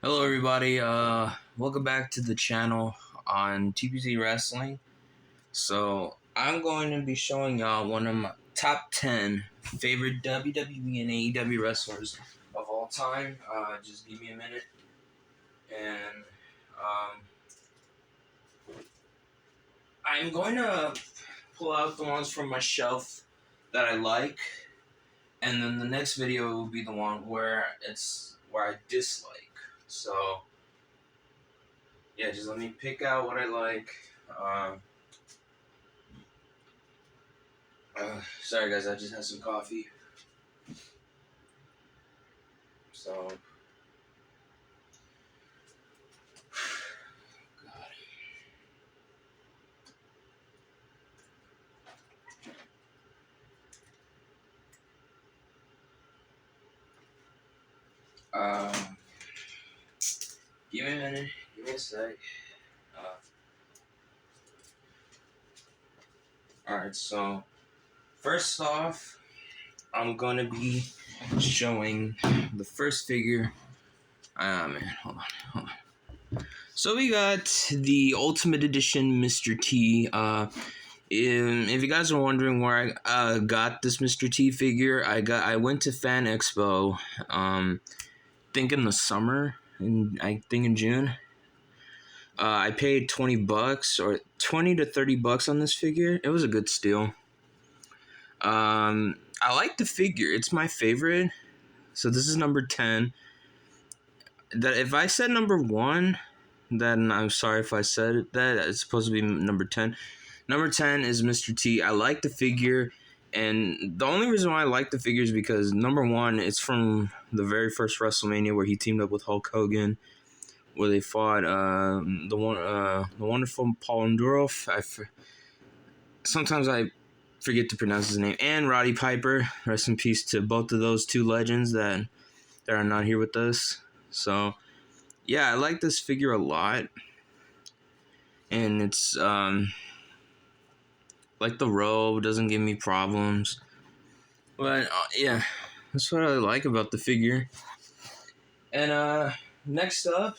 Hello everybody, welcome back to the channel on TPC Wrestling. So I'm going to be showing y'all one of my top 10 favorite WWE and AEW wrestlers of all time. Just give me a minute. And I'm going to pull out the ones from my shelf that I like. And then the next video will be the one where I dislike. So yeah, just let me pick out what I like. Sorry guys, I just had some coffee. So, God. Give me a minute. Give me a sec. Alright, so first off, I'm gonna be showing the first figure. Man, hold on. So we got the Ultimate Edition Mr. T. If you guys are wondering where I got this Mr. T figure, I went to Fan Expo. Think in the summer, I think in June. I paid $20 or $20 to $30 on this figure. It was a good steal. I like the figure. It's my favorite. So this is number 10. That if I said number 1, then I'm sorry if I said that. It's supposed to be number 10. Number 10 is Mr. T. I like the figure, and the only reason why I like the figure is because number 1, it's from the very first WrestleMania where he teamed up with Hulk Hogan, where they fought the wonderful Paul Orndorff. Sometimes I forget to pronounce his name, and Roddy Piper. Rest in peace to both of those two legends that are not here with us. So yeah, I like this figure a lot, and it's like the robe doesn't give me problems. But yeah, that's what I like about the figure. And next up,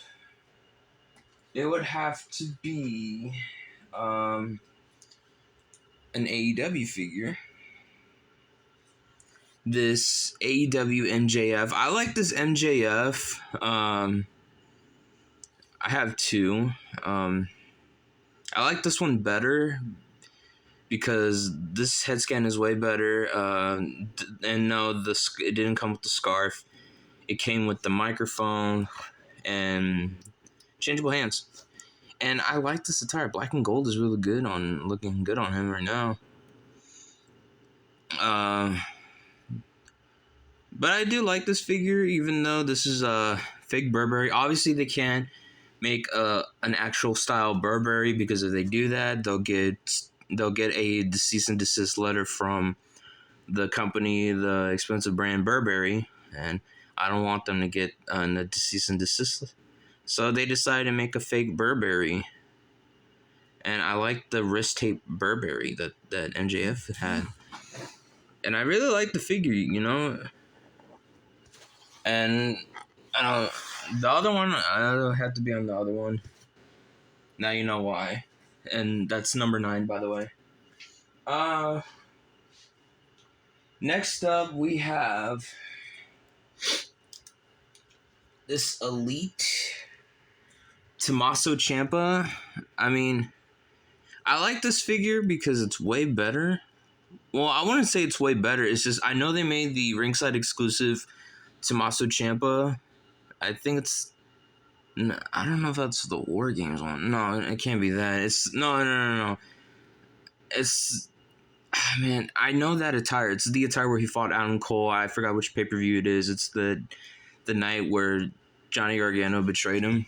it would have to be an AEW figure. This AEW MJF. I like this MJF. I have two. I like this one better because this head scan is way better. And no, it didn't come with the scarf. It came with the microphone and changeable hands. And I like this attire. Black and gold is really looking good on him right now. But I do like this figure, even though this is a fake Burberry. Obviously, they can't make an actual style Burberry, because if they do that, they'll get a cease and desist letter from the company, the expensive brand Burberry, and I don't want them to get a cease and desist. So they decided to make a fake Burberry, and I like the wrist tape Burberry that MJF had, and I really like the figure, And the other one, I don't have to be on the other one. Now you know why. And that's number 9, by the way. Next up, we have this Elite Tommaso Ciampa. I mean, I like this figure because it's way better. Well, I wouldn't say it's way better. It's just, I know they made the ringside exclusive Tommaso Ciampa. I think it's... I don't know if that's the War Games one. No, it can't be that. It's... No. It's... Man, I know that attire. It's the attire where he fought Adam Cole. I forgot which pay-per-view it is. It's the night where Johnny Gargano betrayed him.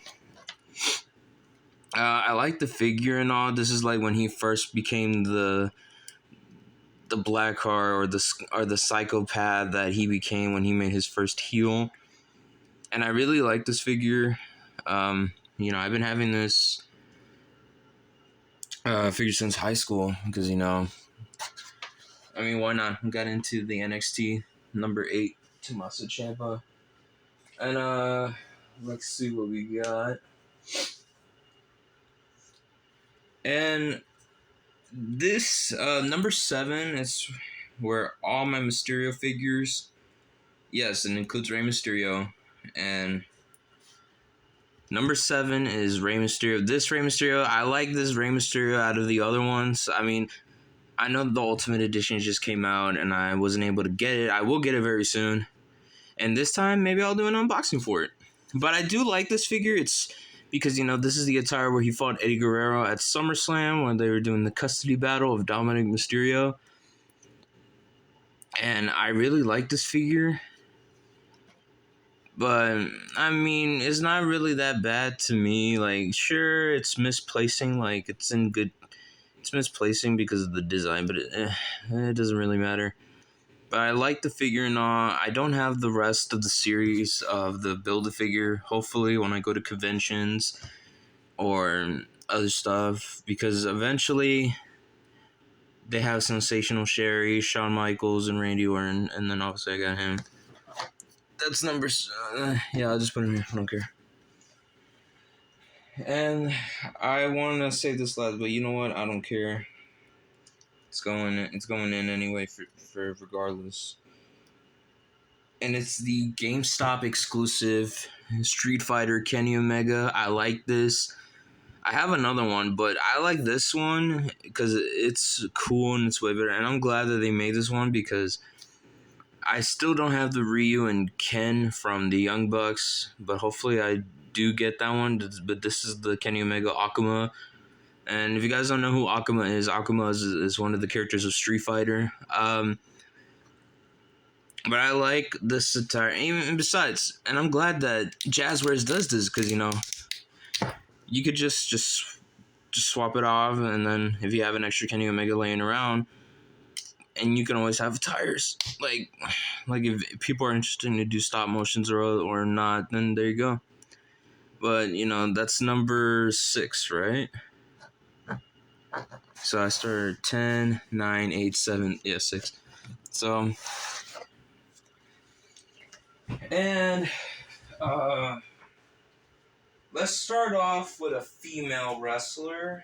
I like the figure and all. This is like when he first became the black heart, or the psychopath that he became when he made his first heel. And I really like this figure. I've been having this figure since high school because, why not? I got into the NXT number 8 Tommaso Ciampa. And Let's see what we got. And this number 7 is where all my Mysterio figures. Yes, it includes Rey Mysterio. And number 7 is Rey Mysterio. This Rey Mysterio, I like this Rey Mysterio out of the other ones. I mean, I know the Ultimate Edition just came out and I wasn't able to get it. I will get it very soon. And this time, maybe I'll do an unboxing for it. But I do like this figure. It's because, this is the attire where he fought Eddie Guerrero at SummerSlam when they were doing the custody battle of Dominic Mysterio. And I really like this figure. But, I mean, it's not really that bad to me. Like, sure, it's misplacing. Like, it's misplacing because of the design, but it doesn't really matter. But I like the figure and all. I don't have the rest of the series of the Build-A-Figure, hopefully, when I go to conventions or other stuff. Because eventually, they have Sensational Sherry, Shawn Michaels, and Randy Orton. And then obviously I got him. That's yeah, I'll just put him here. I don't care. And I want to say this last, but you know what? I don't care. It's going in anyway for regardless. And it's the GameStop exclusive Street Fighter Kenny Omega. I like this. I have another one, but I like this one because it's cool and it's way better. And I'm glad that they made this one because I still don't have the Ryu and Ken from the Young Bucks, but hopefully I do get that one. But this is the Kenny Omega Akuma. And if you guys don't know who Akuma is one of the characters of Street Fighter. But I like this attire. And besides, and I'm glad that Jazzwares does this because, you could just swap it off, and then if you have an extra Kenny Omega laying around, and you can always have tires. Like if people are interested to do stop motions or not, then there you go. But, that's number 6, right? So I started 10, 9, 8, 7, 6. So, and let's start off with a female wrestler.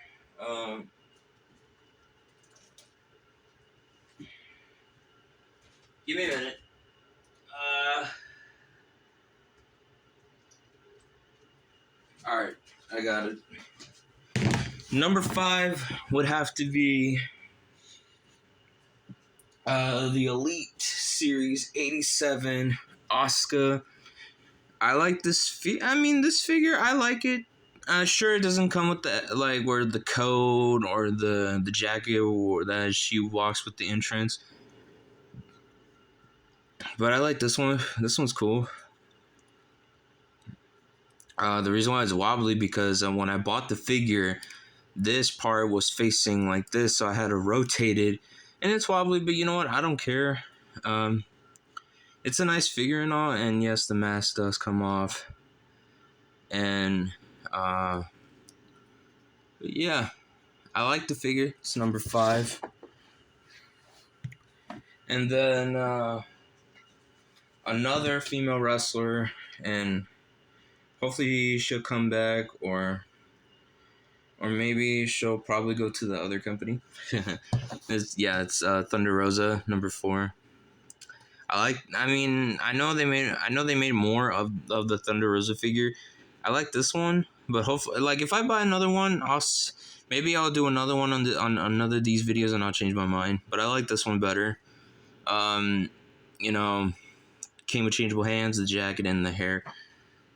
Give me a minute. Alright, I got it. Number 5 would have to be the Elite Series 87 Asuka. I like this this figure, I like it. Sure, it doesn't come with the, where the code or the jacket or that she walks with the entrance. But I like this one. This one's cool. The reason why it's wobbly because when I bought the figure, this part was facing like this, so I had to rotate it, and it's wobbly. But you know what? I don't care. It's a nice figure and all, and yes, the mask does come off. And yeah, I like the figure. It's number 5. And then another female wrestler, and hopefully she'll come back, or maybe she'll probably go to the other company. It's Thunder Rosa, number 4. I know they made more of the Thunder Rosa figure. I like this one, but hopefully, if I buy another one, maybe I'll do another one on another of these videos, and I'll change my mind. But I like this one better. Came with changeable hands, the jacket, and the hair.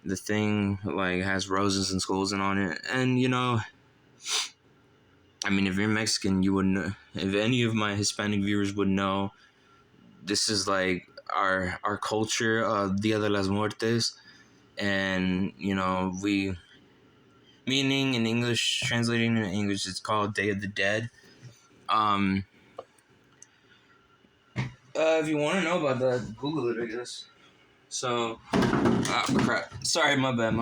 The thing has roses and skulls on it, and if you're Mexican, you wouldn't know. If any of my Hispanic viewers would know, this is our culture of Dia de las Muertes, and meaning in English, translating in English, it's called Day of the Dead. If you want to know about that, Google it, I guess. So, crap. Sorry, my bad.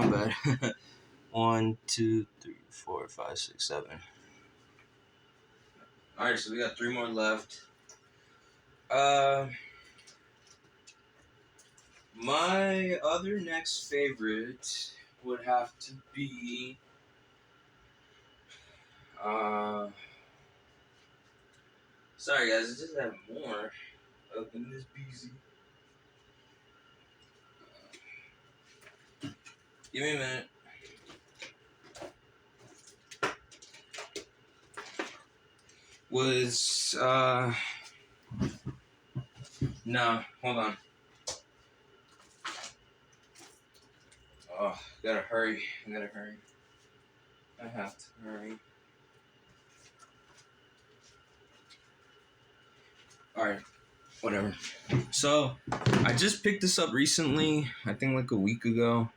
1, 2, 3, 4, 5, 6, 7. Alright, so we got 3 more left. My other next favorite would have to be uh sorry guys, I just have more up in this BZ. Give me a minute. Was no, hold on. Oh, gotta hurry. I gotta hurry. I have to hurry. Alright, whatever. So, I just picked this up recently, I think like a week ago.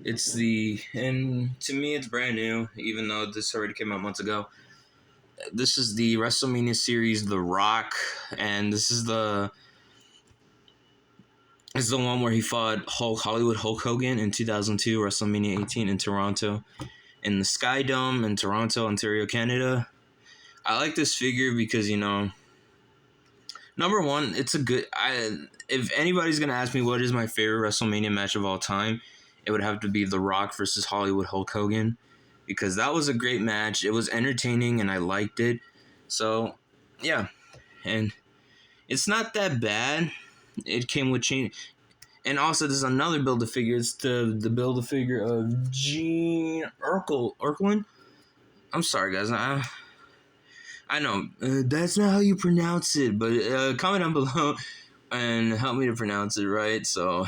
And to me it's brand new, even though this already came out months ago. This is the WrestleMania series The Rock, and this is the one where he fought Hollywood Hulk Hogan in 2002, WrestleMania 18 in Toronto, in the Sky Dome in Toronto, Ontario, Canada. I like this figure because, number one, it's a good. If anybody's gonna ask me what is my favorite WrestleMania match of all time, it would have to be The Rock versus Hollywood Hulk Hogan, because that was a great match. It was entertaining and I liked it. So, yeah, and it's not that bad. It came with change. And also, there's another Build-A-Figure. It's the Build-A-Figure of Gene Erklin. I'm sorry, guys. I know that's not how you pronounce it, but comment down below and help me to pronounce it right. So,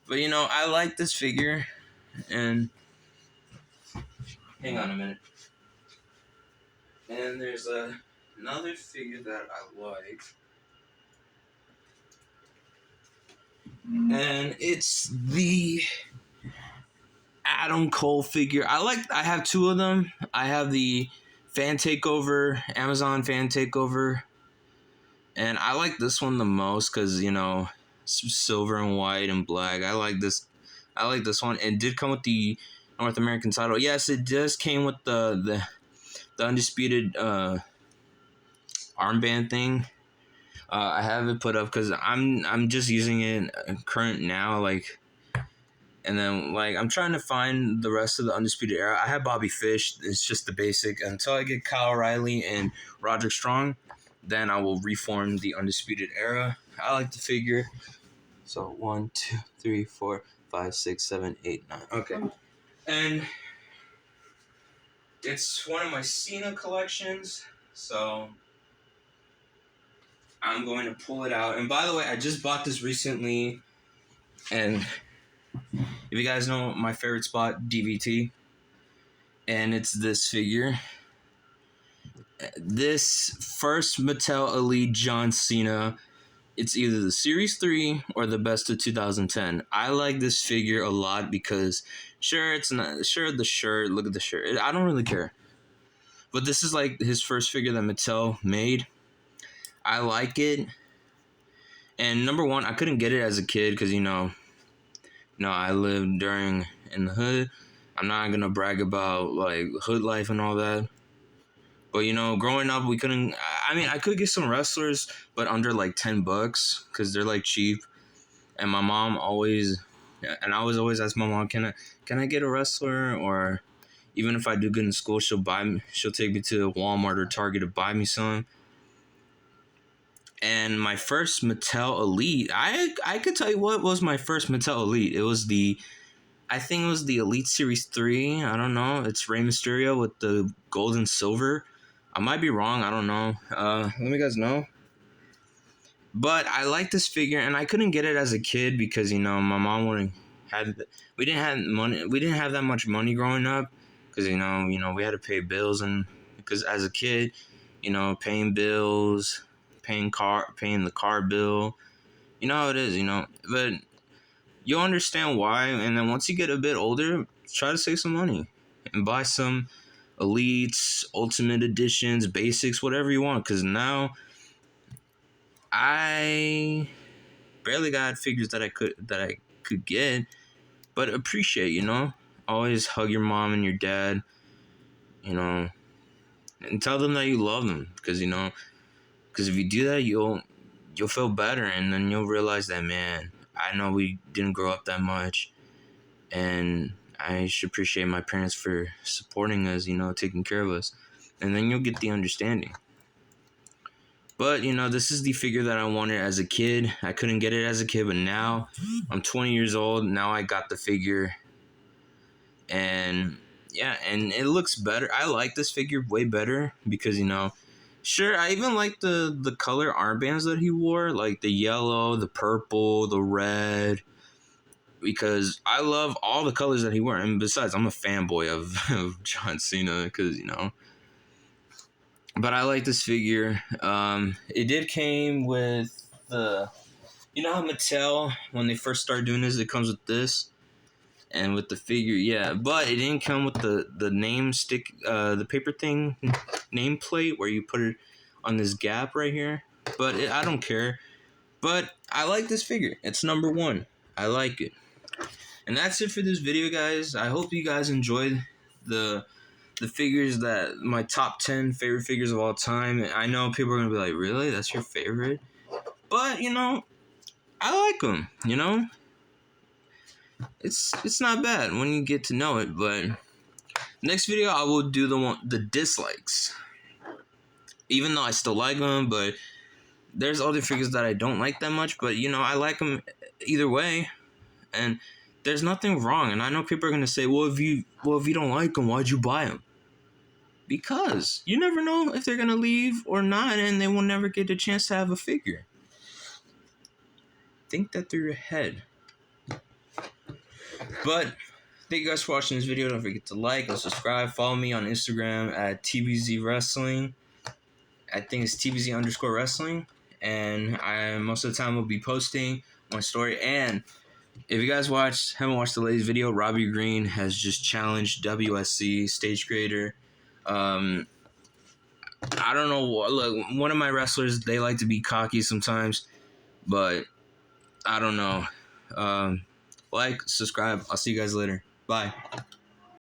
but I like this figure, and hang on a minute. And there's another figure that I like, and it's the Adam Cole figure. I have two of them. I have the Fan Takeover, Amazon Fan Takeover, and I like this one the most because silver and white and black. I like this. I like this one. It did come with the North American title. Yes, it just came with the undisputed armband thing. I have it put up because I'm just using it current now, like. And then, I'm trying to find the rest of the Undisputed Era. I have Bobby Fish. It's just the basic. Until I get Kyle O'Reilly and Roderick Strong, then I will reform the Undisputed Era. I like the figure. So, 1, 2, 3, 4, 5, 6, 7, 8, 9. Okay. And it's one of my Cena collections. So, I'm going to pull it out. And by the way, I just bought this recently. And if you guys know my favorite spot, DVT. And it's this figure. This first Mattel Elite John Cena. It's either the Series 3 or the best of 2010. I like this figure a lot because it's not the shirt, look at the shirt. I don't really care. But this is like his first figure that Mattel made. I like it. And number one, I couldn't get it as a kid because I lived in the hood. I'm not gonna brag about like hood life and all that. But growing up, we couldn't. I mean, I could get some wrestlers, but under like $10 because they're like cheap. And my mom always, and I was always ask my mom, can I get a wrestler? Or even if I do good in school, she'll take me to Walmart or Target to buy me some. And my first Mattel Elite, I could tell you what was my first Mattel Elite. I think it was the Elite Series 3. I don't know. It's Rey Mysterio with the gold and silver. I might be wrong. I don't know. Let me guys know. But I like this figure, and I couldn't get it as a kid because my mom wouldn't had. We didn't have money. We didn't have that much money growing up because we had to pay bills, and because as a kid, paying bills, paying the car bill. You know how it is. But you'll understand why. And then once you get a bit older, try to save some money and buy some Elites, Ultimate Editions, Basics, whatever you want. Because now I barely got figures that I could get, but appreciate. Always hug your mom and your dad. And tell them that you love them because if you do that, you'll feel better, and then you'll realize that, man, I know we didn't grow up that much, and I should appreciate my parents for supporting us, taking care of us. And then you'll get the understanding. But, this is the figure that I wanted as a kid. I couldn't get it as a kid, but now I'm 20 years old. Now I got the figure. And yeah, and it looks better. I like this figure way better because, sure, I even like the color armbands that he wore, like the yellow, the purple, the red, because I love all the colors that he wore. And besides, I'm a fanboy of John Cena because, but I like this figure. It did came with the, how Mattel, when they first started doing this, it comes with this. And with the figure, yeah, but it didn't come with the name stick, the paper thing, nameplate where you put it on this gap right here. But I don't care. But I like this figure. It's number 1. I like it. And that's it for this video, guys. I hope you guys enjoyed the figures that my top 10 favorite figures of all time. I know people are gonna be like, really? That's your favorite? But I like them. It's not bad when you get to know it. But next video I will do the dislikes. Even though I still like them, but there's other figures that I don't like that much. But I like them either way, and there's nothing wrong. And I know people are gonna say, well, if you don't like them, why'd you buy them? Because you never know if they're gonna leave or not, and they will never get a chance to have a figure. Think that through your head. But thank you guys for watching this video. Don't forget to like and subscribe. Follow me on Instagram at TBZ Wrestling. I think it's TBZ_wrestling. And most of the time will be posting my story. And if you guys haven't watched the latest video, Robbie Green has just challenged WSC Stage Creator. I don't know. Look, one of my wrestlers, they like to be cocky sometimes, but I don't know. Like, subscribe. I'll see you guys later. Bye.